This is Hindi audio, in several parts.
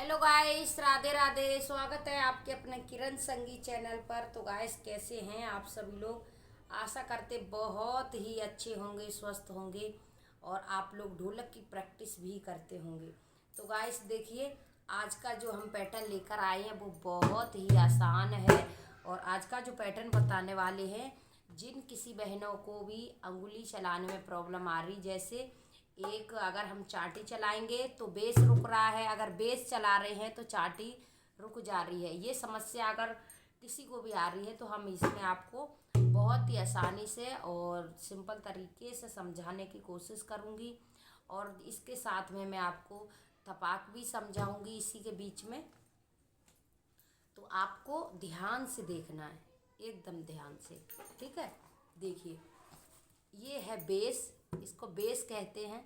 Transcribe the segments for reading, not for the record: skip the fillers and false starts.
Hello guys, Radhe Radhe. स्वागत है आपके अपने किरण संगीत चैनल पर। तो गाइस, कैसे हैं आप सभी लोग? आशा करते बहुत ही अच्छे होंगे, स्वस्थ होंगे और आप लोग ढोलक की प्रैक्टिस भी करते होंगे। तो गाइस देखिए, आज का जो हम पैटर्न लेकर आए हैं वो बहुत ही आसान है। और आज का जो पैटर्न बताने वाले हैं, जिन किसी बहनों को भी अंगुली चलाने में प्रॉब्लम आ रही, जैसे एक अगर हम चाटी चलाएंगे तो बेस रुक रहा है, अगर बेस चला रहे हैं तो चाटी रुक जा रही है, ये समस्या अगर किसी को भी आ रही है तो हम इसमें आपको बहुत ही आसानी से और सिंपल तरीके से समझाने की कोशिश करूँगी। और इसके साथ में मैं आपको थपाक भी समझाऊंगी इसी के बीच में। तो आपको ध्यान से देखना है, एकदम ध्यान से, ठीक है। देखिए, ये है बेस, इसको बेस कहते हैं।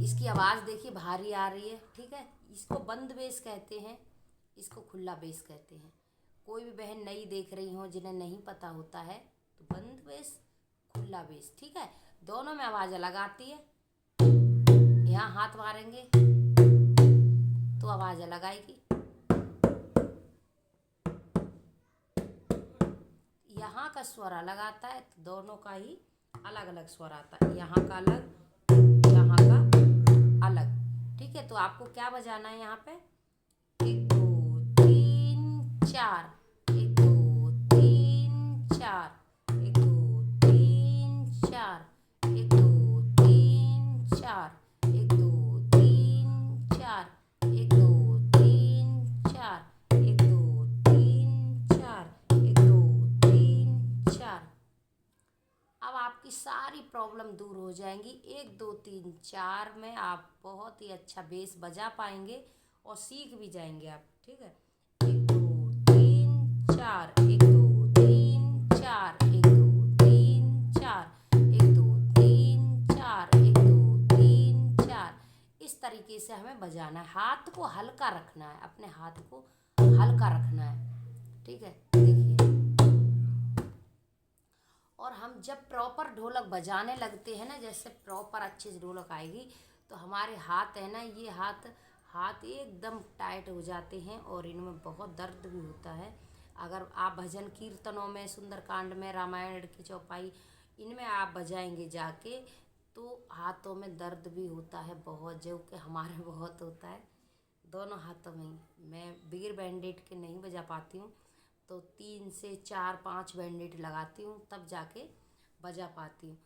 इसकी आवाज़ देखिए भारी आ रही है, ठीक है। इसको बंद बेस कहते हैं, इसको खुला बेस कहते हैं। कोई भी बहन नई देख रही हो जिन्हें नहीं पता होता है तो बंद बेस, खुला बेस, ठीक है। दोनों में आवाज़ अलग आती है। यहाँ हाथ मारेंगे तो आवाज़ अलग आएगी, यहाँ का स्वर अलग आता है, तो दोनों का ही अलग अलग स्वर आता है। यहाँ का अलग, यहाँ का अलग, ठीक है। तो आपको क्या बजाना है यहाँ पे? 1 2 3 4, 1 2 3 4, 1 2 3 4, 1 2 3 4, 1 2 3 4, 1 2 3 4, 1 2 3 4, 1 2 3 4। अब आपकी सारी प्रॉब्लम दूर हो जाएंगी। 1 2 3 4 में आप बहुत ही अच्छा बेस बजा पाएंगे और सीख भी जाएंगे आप, ठीक है। 1 2 3 4, 1 2 3 4, 1 2 3 4, 1 2 3 4, 1 2 3 4। इस तरीके से हमें बजाना है। हाथ को हल्का रखना है, अपने हाथ को हल्का रखना है, ठीक है। देखिए, और हम जब प्रॉपर ढोलक बजाने लगते हैं ना, जैसे प्रॉपर अच्छे से ढोलक आएगी तो हमारे हाथ है ना, ये हाथ हाथ एकदम टाइट हो जाते हैं और इनमें बहुत दर्द भी होता है। अगर आप भजन कीर्तनों में, सुंदरकांड में, रामायण की चौपाई, इनमें आप बजाएंगे जाके तो हाथों में दर्द भी होता है बहुत, जो कि हमारे बहुत होता है दोनों हाथों में ही। मैं बगैर बैंडेड के नहीं बजा पाती हूँ, तो 3 से 4 5 बैंडेड लगाती हूँ तब जाके बजा पाती हूँ।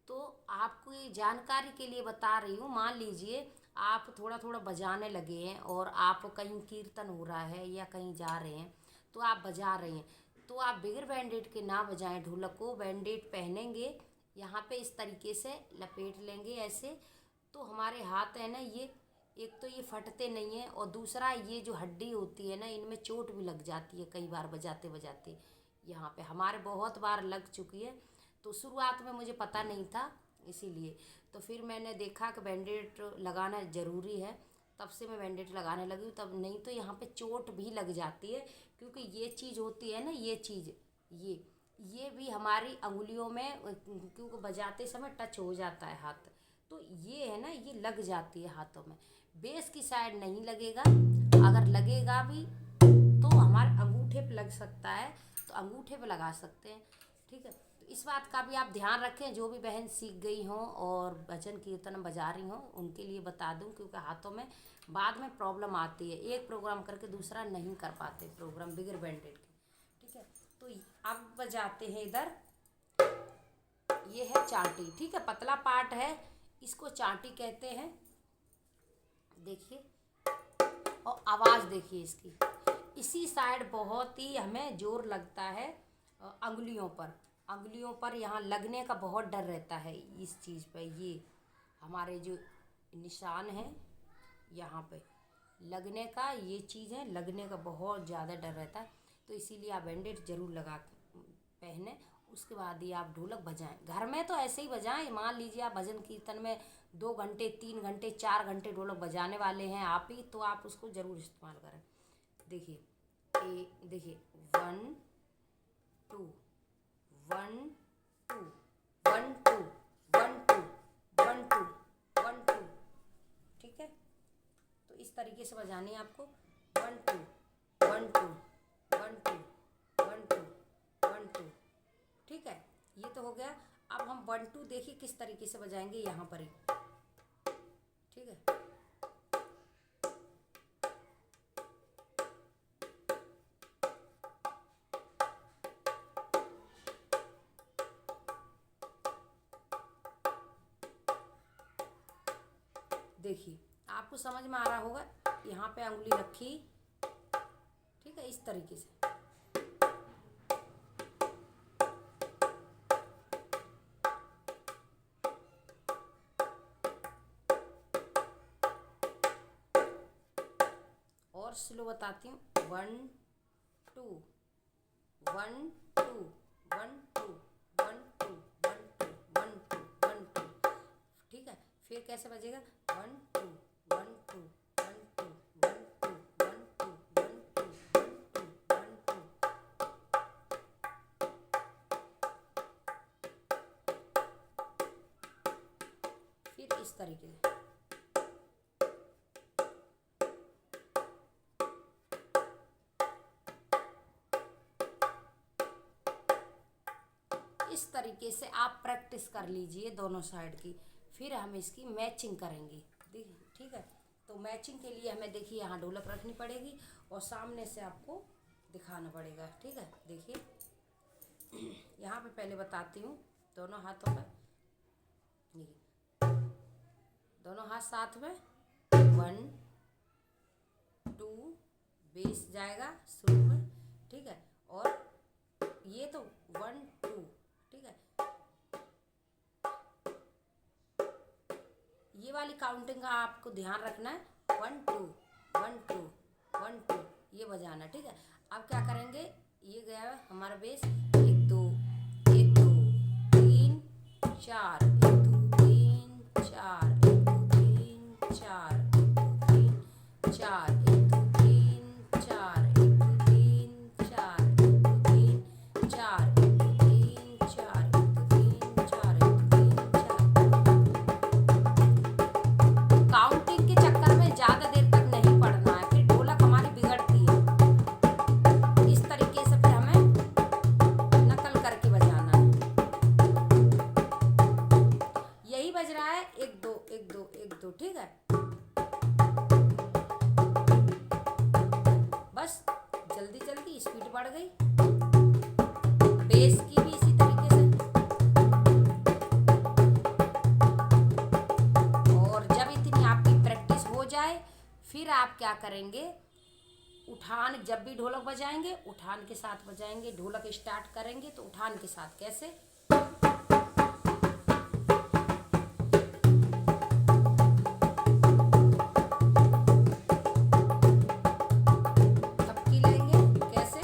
तो आपको ये जानकारी के लिए बता रही हूँ। मान लीजिए आप थोड़ा थोड़ा बजाने लगे हैं और आप कहीं कीर्तन हो रहा है या कहीं जा रहे हैं तो आप बजा रहे हैं, तो आप बगैर बैंडेड के ना बजाएं ढोलक को। बैंडेड पहनेंगे, यहाँ पे इस तरीके से लपेट लेंगे ऐसे, तो हमारे हाथ है ना, ये एक तो ये फटते नहीं है और दूसरा ये जो हड्डी होती है ना, इनमें चोट भी लग जाती है कई बार बजाते बजाते। यहाँ पे हमारे बहुत बार लग चुकी है। तो शुरुआत में मुझे पता नहीं था, इसीलिए तो फिर मैंने देखा कि बैंडेड लगाना ज़रूरी है, तब से मैं बैंडेड लगाने लगी हूँ। तब नहीं तो यहाँ पे चोट भी लग जाती है, क्योंकि ये चीज़ होती है ना, ये चीज़, ये भी हमारी अंगुलियों में, क्योंकि बजाते समय टच हो जाता है हाथ, तो ये है ना, ये लग जाती है हाथों में। बेस की साइड नहीं लगेगा, अगर लगेगा भी तो हमारे अंगूठे पे लग सकता है, तो अंगूठे पे लगा सकते हैं, ठीक है। तो इस बात का भी आप ध्यान रखें। जो भी बहन सीख गई हों और भजन कीर्तन बजा रही हों उनके लिए बता दूं, क्योंकि हाथों में बाद में प्रॉब्लम आती है, एक प्रोग्राम करके दूसरा नहीं कर पाते प्रोग्राम बिगर बैंडेड के, ठीक है। तो अब बजाते हैं इधर, ये है चाटी, ठीक है, पतला पार्ट है, इसको चाटी कहते हैं। देखिए, और आवाज़ देखिए इसकी, इसी साइड बहुत ही हमें जोर लगता है अंगुलियों पर यहाँ लगने का बहुत डर रहता है। इस चीज़ पे ये हमारे जो निशान है, यहाँ पे लगने का, ये चीज़ है, लगने का बहुत ज़्यादा डर रहता है। तो इसीलिए आप बैंडेड ज़रूर लगा पहने, उसके बाद ही आप ढोलक बजाएं। घर में तो ऐसे ही बजाएं। मान लीजिए आप भजन कीर्तन में 2 घंटे 3 घंटे 4 घंटे ढोलक बजाने वाले हैं आप ही, तो आप उसको ज़रूर इस्तेमाल करें। देखिए, देखिए, 1 2 1 2 1 2 1 2 1 2 1 2 इस तरीके से बजानी है आपको। 1 2 1 2 1 2 1 2 1 2। ठीक है, ये तो हो गया। अब हम 1 2 देखिए किस तरीके से बजाएंगे यहाँ पर ही। ठीक है, देखिए आपको समझ में आ रहा होगा। यहाँ पे अंगुली रखी, ठीक है, इस तरीके से। और स्लो बताती हूँ। 1 2 1 2 1 2 1 2 1 2 1 2 1 2। ठीक है, फिर कैसे बजेगा? 1 2 1 2 1 2 1 2 1 2 1 2 1 2 1 2। फिर इस तरीके से। इस तरीके से आप प्रैक्टिस कर लीजिए दोनों साइड की। फिर हम इसकी मैचिंग करेंगे। देखिए, ठीक है, तो मैचिंग के लिए हमें देखिए यहाँ ढोलक रखनी पड़ेगी और सामने से आपको दिखाना पड़ेगा। ठीक है, देखिए यहाँ पे पहले बताती हूँ। दोनों हाथों में, दोनों हाथ साथ में। 1 2 बेस जाएगा शुरू में। ठीक है, और ये तो 1 2। ठीक है, ये वाली काउंटिंग का आपको ध्यान रखना है। 1 2 1 2 1 2 ये बजाना। ठीक है, अब क्या करेंगे? ये गया हमारा बेस। 1 2 1 2 3 4 1 2 3 4 1 2 3 4 1 2 3 4 1 2 3 4 1 2 3 4 1 2 3 4 1 2 3 4 1 2 3 4 1 2 3 4। काउंटिंग के चक्कर में ज़्यादा देर तक नहीं पढ़ना है, फिर ढोलक हमारी बिगड़ती है। इस तरीके से फिर हमें नकल करके बजाना है। यही बज रहा है 1 2 1 2 1 2। ठीक है, बस जल्दी जल्दी स्पीड बढ़ गई। बेस की भी इसी तरीके से। और जब इतनी आपकी प्रैक्टिस हो जाए, फिर आप क्या करेंगे? उठान, जब भी ढोलक बजाएंगे उठान के साथ बजाएंगे। ढोलक स्टार्ट करेंगे तो उठान के साथ। कैसे? थपकी लेंगे। कैसे?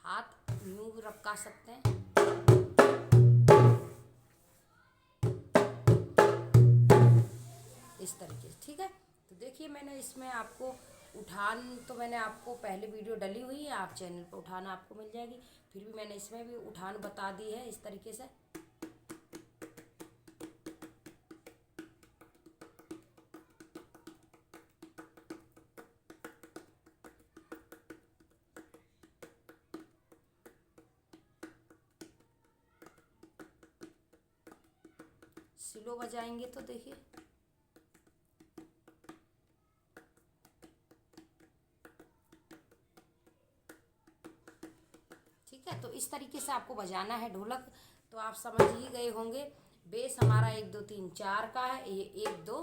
हाथ यूं भी रखा सकते हैं। इस तरीके से। ठीक है, तो देखिए मैंने इसमें आपको उठान, तो मैंने आपको पहले वीडियो डली हुई है, आप चैनल पर उठान आपको मिल जाएगी। फिर भी मैंने इसमें भी उठान बता दी है इस तरीके से। स्लो बजाएंगे तो देखिए, ठीक है, तो इस तरीके से आपको बजाना है ढोलक। तो आप समझ ही गए होंगे। बेस हमारा 1 2 3 4 का है। ये 1 2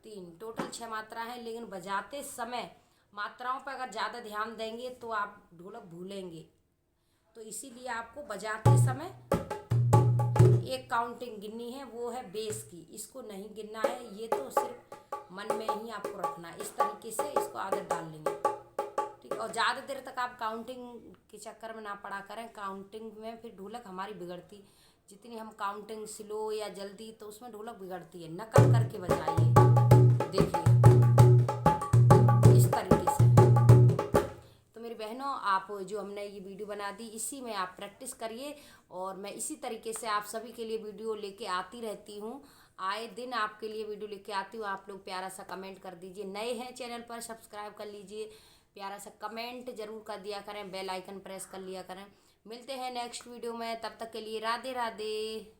3 टोटल 6 मात्रा है। लेकिन बजाते समय मात्राओं पर अगर ज़्यादा ध्यान देंगे तो आप ढोलक भूलेंगे। तो इसीलिए आपको बजाते समय एक काउंटिंग गिननी है, वो है बेस की। इसको नहीं गिनना है, ये तो सिर्फ मन में ही आपको रखना है। इस तरीके से इसको आदत डाल लेंगे। ठीक, और ज़्यादा देर तक आप काउंटिंग के चक्कर में ना पड़ा करें। काउंटिंग में फिर ढोलक हमारी बिगड़ती। जितनी हम काउंटिंग स्लो या जल्दी, तो उसमें ढोलक बिगड़ती है। नकल करके बजाइए। देखिए इस तरीके से। तो मेरी बहनों, आप जो हमने ये वीडियो बना दी इसी में आप प्रैक्टिस करिए, और मैं इसी तरीके से आप सभी के लिए वीडियो लेके आती रहती हूँ। आए दिन आपके लिए वीडियो लेके आती हूँ। आप लोग प्यारा सा कमेंट कर दीजिए, नए हैं चैनल पर सब्सक्राइब कर लीजिए, प्यारा सा कमेंट जरूर कर दिया करें, बेल आइकन प्रेस कर लिया करें। मिलते हैं नेक्स्ट वीडियो में, तब तक के लिए राधे राधे।